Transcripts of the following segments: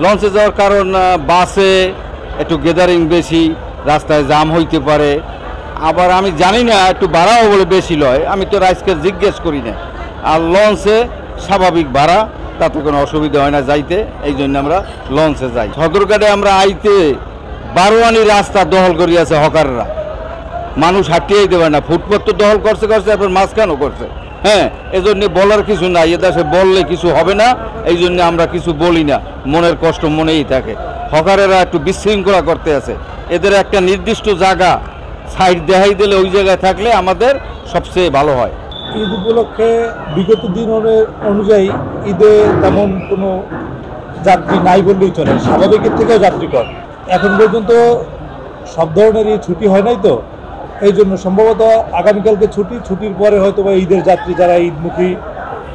লঞ্চে যাওয়ার কারণ বাসে একটু গ্যাদারিং বেশি, রাস্তায় জাম হইতে পারে, আবার আমি জানি না একটু ভাড়াও বলে বেশি লয়, আমি তো আজকে জিজ্ঞেস করি না। আর লঞ্চে স্বাভাবিক ভাড়া, তাতে কোনো অসুবিধা হয় না যাইতে, এই জন্য আমরা লঞ্চে যাই। সদরঘাটে আমরা আইতে বারোয়ানি রাস্তা দখল করিয়াছে হকাররা, মানুষ হাঁটিয়ে যেতে পারে না, ফুটপাথ তো দখল করছে এরপর মাঝখানও করছে। হ্যাঁ, এজন্য বলার কিছু নাই, এদেশে বললে কিছু হবে না, এই জন্য আমরা কিছু বলি না, মনের কষ্ট মনেই থাকে। হকারেরা একটু বিশৃঙ্খলা করতে আছে, এদের একটা নির্দিষ্ট জায়গা সাইড দেখাই দিলে ওই জায়গায় থাকলে আমাদের সবচেয়ে ভালো হয়। ঈদ উপলক্ষে বিগত দিন অনুযায়ী ঈদে তেমন কোনো যাত্রী নাই বললেই চলে, স্বাভাবিকের থেকেও যাত্রী কম। এখন পর্যন্ত সব ধরনেরই ছুটি হয় নাই, তো এই জন্য সম্ভবত আগামীকালকে ছুটির পরে হয়তো বা ঈদের যাত্রী, যারা ঈদমুখী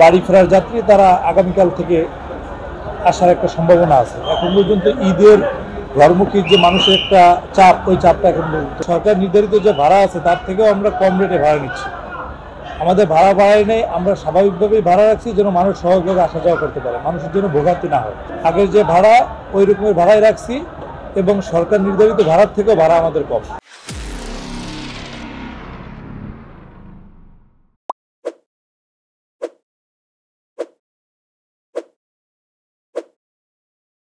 বাড়ি ফেরার যাত্রী, তারা আগামীকাল থেকে আসার একটা সম্ভাবনা আছে। এখন পর্যন্ত ঈদের ঘরমুখী যে মানুষের একটা চাপ, ওই চাপটা এখন সরকার নির্ধারিত যে ভাড়া আছে তার থেকেও আমরা কম রেটে ভাড়া নিচ্ছি। আমাদের ভাড়া বাড়াই নেই, আমরা স্বাভাবিকভাবেই ভাড়া রাখছি যেন মানুষ সহজভাবে আসা যাওয়া করতে পারে, মানুষের জন্য ভোগান্তি না হয়। আগের যে ভাড়া ওই রকমের ভাড়াই রাখছি, এবং সরকার নির্ধারিত ভাড়ার থেকেও ভাড়া আমাদের কম।